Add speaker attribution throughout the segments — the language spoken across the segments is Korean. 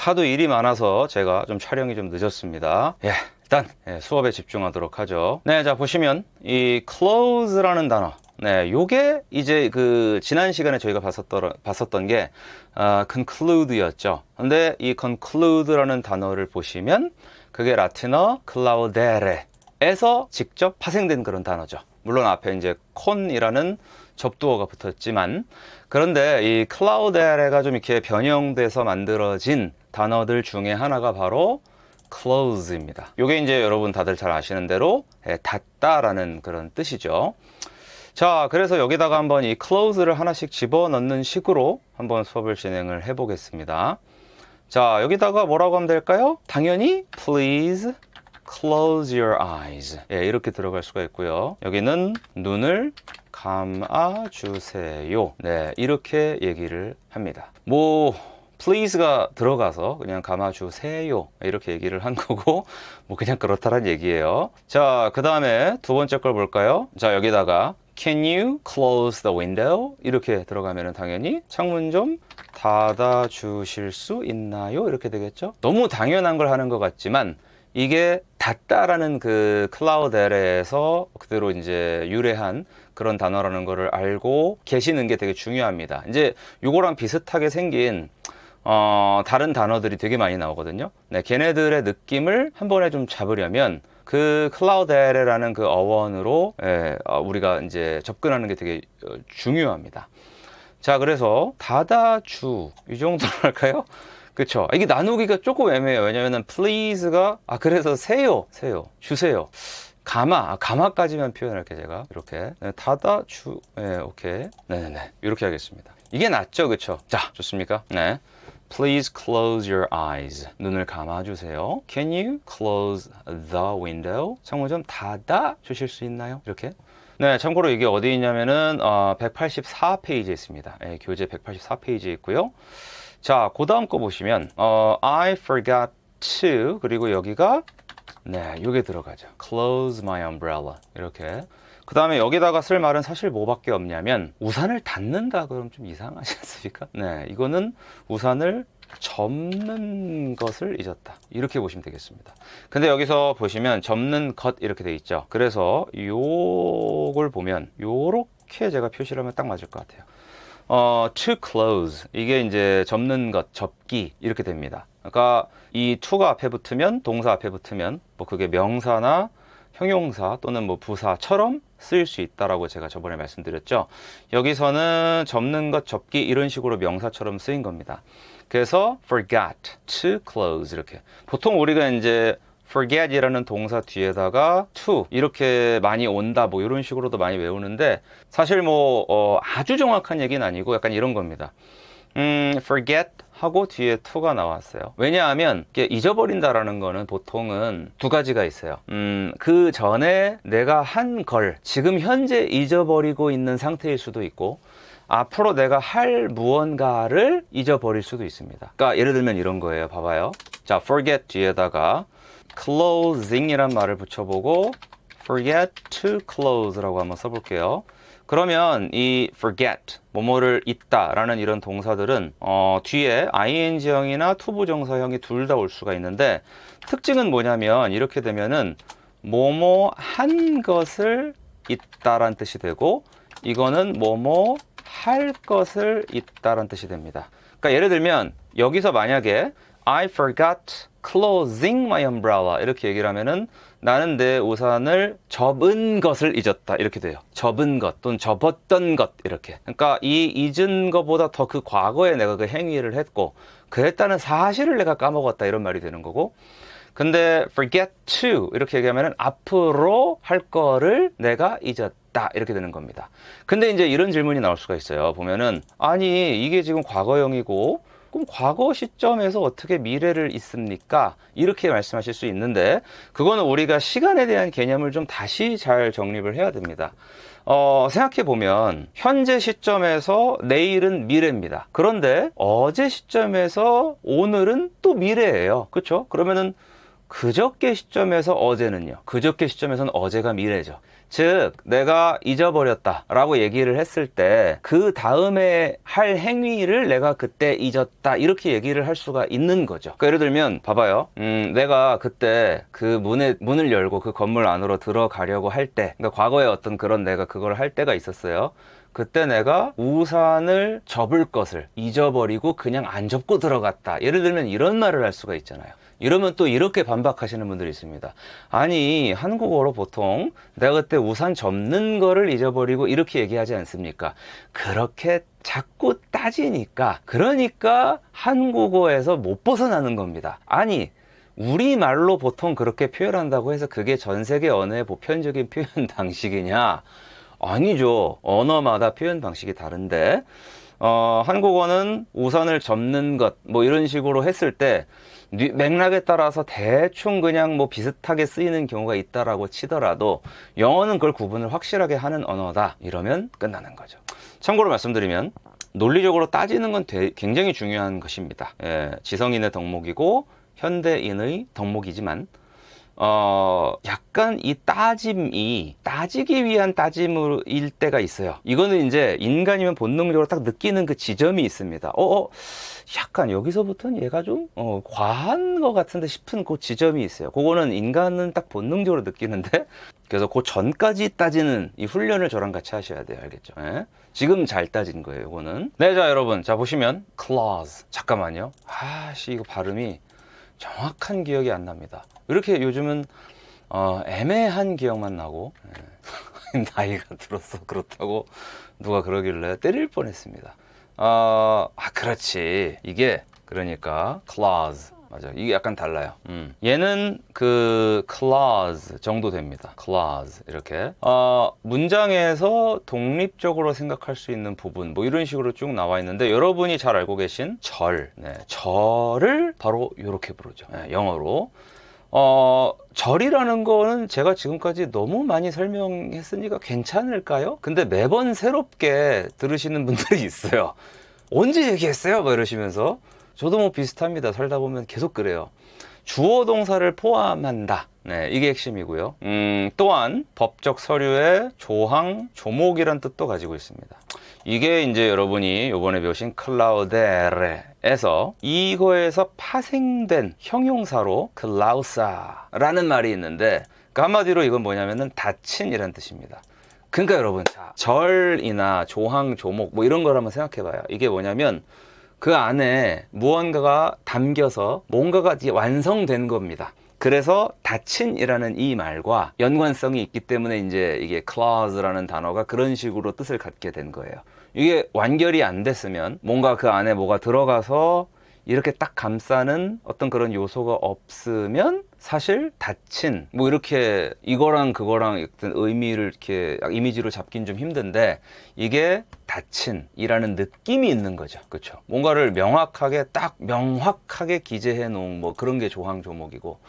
Speaker 1: 하도 일이 많아서 제가 좀 촬영이 좀 늦었습니다. 일단 수업에 집중하도록 하죠. 네, 자 보시면 이 close라는 단어, 네, 요게 이제 그 지난 시간에 저희가 봤었던 게 conclude였죠. 근데 이 conclude라는 단어를 보시면 그게 라틴어 claudere에서 직접 파생된 그런 단어죠. 물론 앞에 이제 con이라는 접두어가 붙었지만, 그런데 이 claudere가 좀 이렇게 변형돼서 만들어진 단어들 중에 하나가 바로 close입니다. 요게 이제 여러분 다들 잘 아시는 대로 닫다라는 그런 뜻이죠. 자, 그래서 여기다가 한번 이 close를 하나씩 집어넣는 식으로 한번 수업을 진행을 해 보겠습니다. 자, 여기다가 뭐라고 하면 될까요? 당연히 please close your eyes, 이렇게 들어갈 수가 있고요. 여기는 눈을 감아 주세요. 네, 이렇게 얘기를 합니다. please가 들어가서 그냥 감아주세요 이렇게 얘기를 한 거고, 그냥 그렇다란 얘기예요. 자, 그 다음에 두 번째 걸 볼까요? 자, 여기다가 Can you close the window? 이렇게 들어가면 당연히 창문 좀 닫아 주실 수 있나요? 이렇게 되겠죠? 너무 당연한 걸 하는 것 같지만 이게 닫다라는 그 클라우델에서 그대로 이제 유래한 그런 단어라는 거를 알고 계시는 게 되게 중요합니다. 이제 요거랑 비슷하게 생긴 다른 단어들이 되게 많이 나오거든요. 네, 걔네들의 느낌을 한 번에 좀 잡으려면 그 클라우데레라는 그 어원으로 우리가 이제 접근하는 게 되게 중요합니다. 자, 그래서 닫아주 이 정도로 할까요? 그쵸? 이게 나누기가 조금 애매해요. 왜냐면은 please가 그래서 세요, 주세요. 가마까지만 표현할게요. 제가 이렇게 닫아주, 오케이, 네네네, 이렇게 하겠습니다. 이게 낫죠, 그쵸? 자, 좋습니까? 네. Please close your eyes. 눈을 감아주세요. Can you close the window? 창문 좀 닫아 주실 수 있나요? 이렇게. 네, 참고로 이게 어디 있냐면은 184페이지에 있습니다. 교재 184페이지에 있고요. 자, 그 다음 거 보시면 I forgot to, 그리고 여기가 요게 들어가죠. Close my umbrella. 이렇게. 그 다음에 여기다가 쓸 말은 사실 뭐밖에 없냐면 우산을 닫는다 그러면 좀 이상하지 않습니까? 네, 이거는 우산을 접는 것을 잊었다 이렇게 보시면 되겠습니다. 근데 여기서 보시면 접는 것 이렇게 돼 있죠. 그래서 요걸 보면 요렇게 제가 표시를 하면 딱 맞을 것 같아요. to close, 이게 이제 접는 것, 접기 이렇게 됩니다. 그러니까 이 to가 앞에 붙으면, 동사 앞에 붙으면 그게 명사나 형용사 또는 부사처럼 쓰일 수 있다라고 제가 저번에 말씀드렸죠. 여기서는 접는 것, 접기 이런 식으로 명사처럼 쓰인 겁니다. 그래서 forgot to close 이렇게. 보통 우리가 이제 forget이라는 동사 뒤에다가 to 이렇게 많이 온다 이런 식으로도 많이 외우는데 사실 아주 정확한 얘기는 아니고 약간 이런 겁니다. forget 하고 뒤에 to가 나왔어요. 왜냐하면 이게 잊어버린다라는 거는 보통은 두 가지가 있어요. 그 전에 내가 한 걸 지금 현재 잊어버리고 있는 상태일 수도 있고, 앞으로 내가 할 무언가를 잊어버릴 수도 있습니다. 그러니까 예를 들면 이런 거예요. 봐봐요. 자, forget 뒤에다가 closing 이란 말을 붙여보고 forget to close 라고 한번 써볼게요. 그러면 이 forget, 뭐뭐를 잊다 라는 이런 동사들은 뒤에 ing형이나 투부정사형이 둘 다 올 수가 있는데, 특징은 뭐냐면 이렇게 되면은 뭐뭐 한 것을 잊다라는 뜻이 되고, 이거는 뭐뭐 할 것을 잊다라는 뜻이 됩니다. 그러니까 예를 들면 여기서 만약에 I forgot closing my umbrella 이렇게 얘기를 하면은 나는 내 우산을 접은 것을 잊었다 이렇게 돼요. 접은 것 또는 접었던 것 이렇게. 그러니까 이 잊은 것보다 더 그 과거에 내가 그 행위를 했고 그랬다는 사실을 내가 까먹었다 이런 말이 되는 거고, 근데 forget to 이렇게 얘기하면은 앞으로 할 거를 내가 잊었다 이렇게 되는 겁니다. 근데 이제 이런 질문이 나올 수가 있어요. 보면은 아니 이게 지금 과거형이고 그럼 과거 시점에서 어떻게 미래를 잊습니까? 이렇게 말씀하실 수 있는데, 그거는 우리가 시간에 대한 개념을 좀 다시 잘 정립을 해야 됩니다. 생각해보면 현재 시점에서 내일은 미래입니다. 그런데 어제 시점에서 오늘은 또 미래예요. 그렇죠? 그러면은 그저께 시점에서 어제는요. 그저께 시점에서는 어제가 미래죠. 즉 내가 잊어버렸다 라고 얘기를 했을 때 그 다음에 할 행위를 내가 그때 잊었다 이렇게 얘기를 할 수가 있는 거죠. 그러니까 예를 들면 봐봐요. 내가 그때 그 문을 열고 그 건물 안으로 들어가려고 할 때, 그러니까 과거에 어떤 그런 내가 그걸 할 때가 있었어요. 그때 내가 우산을 접을 것을 잊어버리고 그냥 안 접고 들어갔다. 예를 들면 이런 말을 할 수가 있잖아요. 이러면 또 이렇게 반박하시는 분들이 있습니다. 아니, 한국어로 보통 내가 그때 우산 접는 거를 잊어버리고 이렇게 얘기하지 않습니까? 그렇게 자꾸 따지니까, 그러니까 한국어에서 못 벗어나는 겁니다. 아니, 우리말로 보통 그렇게 표현한다고 해서 그게 전 세계 언어의 보편적인 표현 방식이냐? 아니죠. 언어마다 표현 방식이 다른데, 한국어는 우산을 접는 것, 뭐 이런 식으로 했을 때, 맥락에 따라서 대충 그냥 뭐 비슷하게 쓰이는 경우가 있다라고 치더라도, 영어는 그걸 구분을 확실하게 하는 언어다. 이러면 끝나는 거죠. 참고로 말씀드리면, 논리적으로 따지는 건 굉장히 중요한 것입니다. 예, 지성인의 덕목이고, 현대인의 덕목이지만, 약간 이 따짐이 따지기 위한 따짐일 때가 있어요. 이거는 이제 인간이면 본능적으로 딱 느끼는 그 지점이 있습니다. 약간 여기서부터는 얘가 좀 과한 것 같은데 싶은 그 지점이 있어요. 그거는 인간은 딱 본능적으로 느끼는데, 그래서 그 전까지 따지는 이 훈련을 저랑 같이 하셔야 돼요. 알겠죠? 예? 지금 잘 따진 거예요. 이거는. 네, 자 여러분, 자 보시면 clause. 잠깐만요. 이거 발음이 정확한 기억이 안 납니다. 이렇게 요즘은 애매한 기억만 나고, 나이가 들어서 그렇다고 누가 그러길래 때릴 뻔했습니다. 그렇지. 이게 그러니까 clause. 맞아. 이게 약간 달라요. 얘는 그 clause 정도 됩니다. clause 이렇게 문장에서 독립적으로 생각할 수 있는 부분, 뭐 이런 식으로 쭉 나와 있는데, 여러분이 잘 알고 계신 절, 절을 바로 이렇게 부르죠. 영어로. 절이라는 거는 제가 지금까지 너무 많이 설명했으니까 괜찮을까요? 근데 매번 새롭게 들으시는 분들이 있어요. 언제 얘기했어요? 막 이러시면서. 저도 뭐 비슷합니다. 살다 보면 계속 그래요. 주어 동사를 포함한다. 네, 이게 핵심이고요. 또한 법적 서류의 조항, 조목이란 뜻도 가지고 있습니다. 이게 이제 여러분이 요번에 배우신 클라우데레에서 이거에서 파생된 형용사로 클라우사라는 말이 있는데, 그 한마디로 이건 뭐냐면은 다친이란 뜻입니다. 그러니까 여러분, 자, 절이나 조항, 조목 뭐 이런 걸 한번 생각해 봐요. 이게 뭐냐면 그 안에 무언가가 담겨서 뭔가가 완성된 겁니다. 그래서 다친이라는 이 말과 연관성이 있기 때문에 이제 이게 clause라는 단어가 그런 식으로 뜻을 갖게 된 거예요. 이게 완결이 안 됐으면, 뭔가 그 안에 뭐가 들어가서 이렇게 딱 감싸는 어떤 그런 요소가 없으면 사실 다친 뭐 이렇게 이거랑 그거랑 어떤 의미를 이렇게 이미지로 잡긴 좀 힘든데, 이게 다친이라는 느낌이 있는 거죠. 그렇죠? 뭔가를 명확하게 딱 명확하게 기재해 놓은 뭐 그런 게 조항 조목이고,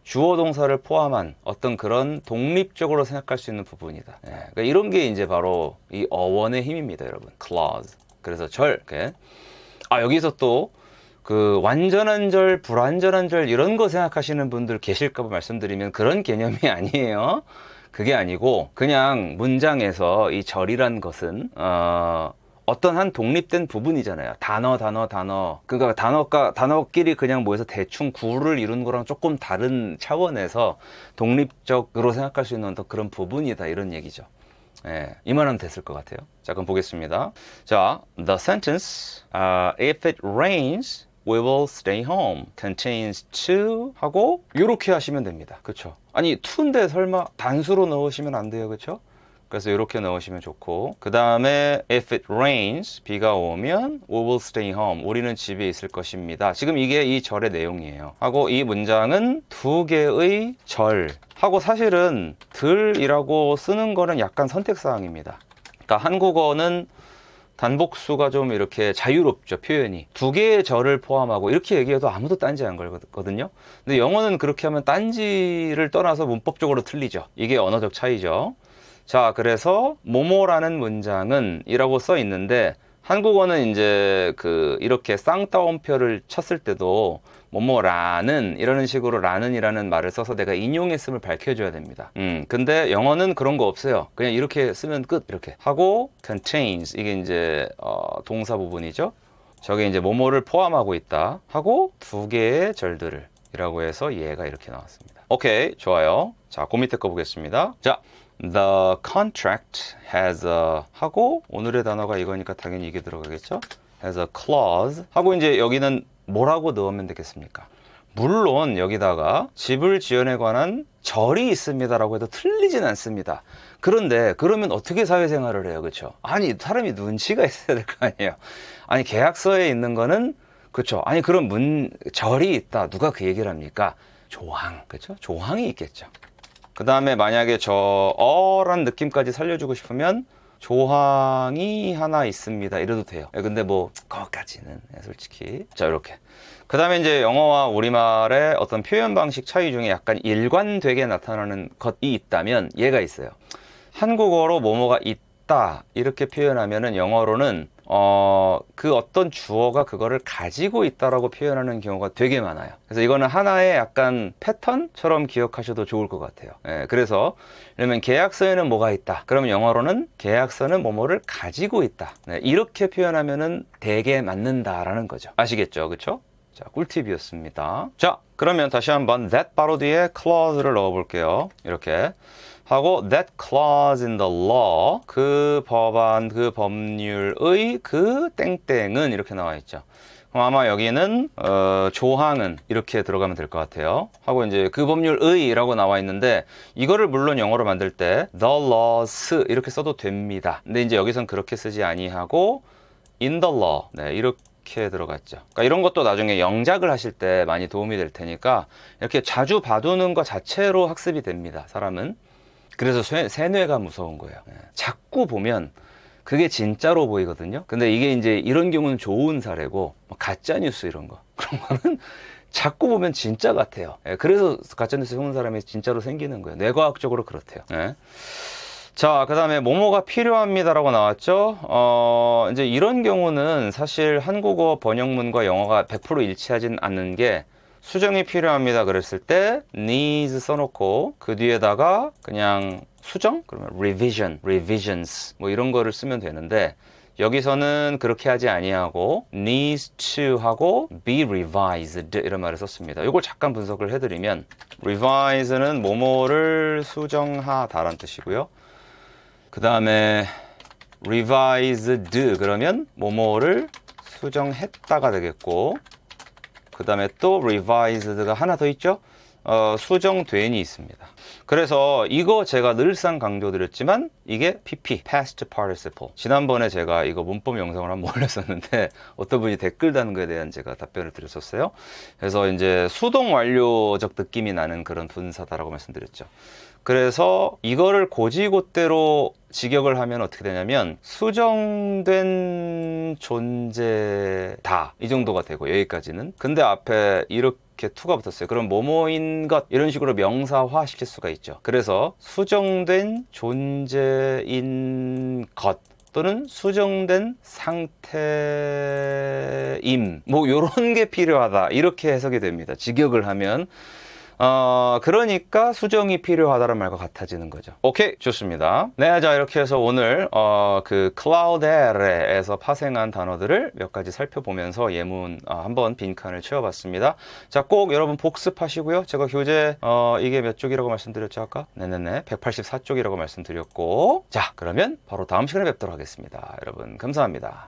Speaker 1: 주어 동사를 포함한 어떤 그런 독립적으로 생각할 수 있는 부분이다. 그러니까 이런 게 이제 바로 이 어원의 힘입니다, 여러분. clause. 그래서 절. 이렇게. 여기서 또 그 완전한 절, 불완전한 절 이런 거 생각하시는 분들 계실까 봐 말씀드리면, 그런 개념이 아니에요. 그게 아니고 그냥 문장에서 이 절이란 것은 어떤 한 독립된 부분이잖아요. 단어. 그러니까 단어끼리 그냥 모여서 대충 구를 이룬 거랑 조금 다른 차원에서 독립적으로 생각할 수 있는 어떤 그런 부분이다, 이런 얘기죠. 이만하면 됐을 것 같아요. 자, 그럼 보겠습니다. 자, the sentence if it rains we will stay home contains to 하고 이렇게 하시면 됩니다. 그렇죠? 아니, to인데 설마 단수로 넣으시면 안 돼요. 그렇죠? 그래서 이렇게 넣으시면 좋고, 그 다음에 if it rains, 비가 오면 we will stay home, 우리는 집에 있을 것입니다. 지금 이게 이 절의 내용이에요. 하고 이 문장은 두 개의 절 하고, 사실은 들이라고 쓰는 거는 약간 선택사항입니다. 그러니까 한국어는 단복수가 좀 이렇게 자유롭죠, 표현이. 두 개의 절을 포함하고 이렇게 얘기해도 아무도 딴지 안 걸거든요. 근데 영어는 그렇게 하면 딴지를 떠나서 문법적으로 틀리죠. 이게 언어적 차이죠. 자, 그래서 뭐뭐라는 문장은 이라고 써 있는데, 한국어는 이제 이렇게 쌍따옴표를 쳤을 때도 뭐뭐라는 이라는 식으로 라는이라는 말을 써서 내가 인용했음을 밝혀줘야 됩니다. 근데 영어는 그런 거 없어요. 그냥 이렇게 쓰면 끝. 이렇게 하고 contains 이게 이제 동사 부분이죠. 저게 이제 뭐뭐를 포함하고 있다 하고 두 개의 절들을 이라고 해서 얘가 이렇게 나왔습니다. 오케이, 좋아요. 자, 그 밑에 거 보겠습니다. 자, the contract has a 하고 오늘의 단어가 이거니까 당연히 이게 들어가겠죠. has a clause 하고 이제 여기는 뭐라고 넣으면 되겠습니까? 물론 여기다가 집을 지연에 관한 절이 있습니다라고 해도 틀리진 않습니다. 그런데 그러면 어떻게 사회생활을 해요, 그렇죠? 아니, 사람이 눈치가 있어야 될 거 아니에요. 아니, 계약서에 있는 거는 그렇죠. 아니, 그럼 절이 있다. 누가 그 얘기를 합니까? 조항, 그렇죠? 조항이 있겠죠. 그 다음에 만약에 란 느낌까지 살려주고 싶으면 조항이 하나 있습니다. 이래도 돼요. 근데 뭐 그것까지는 솔직히. 자, 이렇게. 그 다음에 이제 영어와 우리말의 어떤 표현 방식 차이 중에 약간 일관되게 나타나는 것이 있다면 얘가 있어요. 한국어로 뭐뭐가 있다 이렇게 표현하면은 영어로는 그 어떤 주어가 그거를 가지고 있다라고 표현하는 경우가 되게 많아요. 그래서 이거는 하나의 약간 패턴처럼 기억하셔도 좋을 것 같아요. 그래서 그러면 계약서에는 뭐가 있다. 그러면 영어로는 계약서는 뭐뭐를 가지고 있다. 이렇게 표현하면은 되게 맞는다라는 거죠. 아시겠죠? 그렇죠? 자, 꿀팁이었습니다. 자, 그러면 다시 한번 that 바로 뒤에 clause를 넣어 볼게요. 이렇게 하고 that clause in the law 그 법안 그 법률의 그 땡땡은 이렇게 나와 있죠. 그럼 아마 여기는 조항은 이렇게 들어가면 될 것 같아요. 하고 이제 그 법률의라고 나와 있는데 이거를 물론 영어로 만들 때 the laws 이렇게 써도 됩니다. 근데 이제 여기선 그렇게 쓰지 아니하고 in the law 이렇게 들어갔죠. 그러니까 이런 것도 나중에 영작을 하실 때 많이 도움이 될 테니까 이렇게 자주 봐두는 것 자체로 학습이 됩니다. 사람은. 그래서 세뇌가 무서운 거예요. 자꾸 보면 그게 진짜로 보이거든요. 근데 이게 이제 이런 경우는 좋은 사례고 가짜뉴스 이런 거 그런 거는 자꾸 보면 진짜 같아요. 그래서 가짜뉴스 속는 사람이 진짜로 생기는 거예요. 뇌과학적으로 그렇대요. 자, 그 다음에 뭐뭐가 필요합니다라고 나왔죠. 이제 이런 경우는 사실 한국어 번역문과 영어가 100% 일치하진 않는 게 수정이 필요합니다 그랬을 때 needs 써놓고 그 뒤에다가 그냥 수정? 그러면 revisions 뭐 이런 거를 쓰면 되는데 여기서는 그렇게 하지 아니하고 needs to 하고 be revised 이런 말을 썼습니다. 이걸 잠깐 분석을 해드리면 revise는 뭐뭐를 수정하다라는 뜻이고요. 그 다음에 revised 그러면 뭐뭐를 수정했다가 되겠고 그 다음에 또 revised가 하나 더 있죠. 수정된이 있습니다. 그래서 이거 제가 늘상 강조드렸지만 이게 PP, past participle. 지난번에 제가 이거 문법 영상을 한번 올렸었는데 어떤 분이 댓글 다는 거에 대한 제가 답변을 드렸었어요. 그래서 이제 수동 완료적 느낌이 나는 그런 분사다라고 말씀드렸죠. 그래서 이거를 고지고대로 직역을 하면 어떻게 되냐면 수정된 존재다 이 정도가 되고 여기까지는. 근데 앞에 이렇게 to가 붙었어요. 그럼 뭐뭐인 것 이런 식으로 명사화 시킬 수가 있죠. 그래서 수정된 존재인 것 또는 수정된 상태임 뭐 요런 게 필요하다 이렇게 해석이 됩니다. 직역을 하면 그러니까 수정이 필요하다는 말과 같아지는 거죠. 오케이, 좋습니다. 네, 자, 이렇게 해서 오늘, 그, 클라우데레에서 파생한 단어들을 몇 가지 살펴보면서 예문, 한번 빈칸을 채워봤습니다. 자, 꼭 여러분 복습하시고요. 제가 교재, 이게 몇 쪽이라고 말씀드렸죠, 아까? 네네네. 184쪽이라고 말씀드렸고. 자, 그러면 바로 다음 시간에 뵙도록 하겠습니다. 여러분, 감사합니다.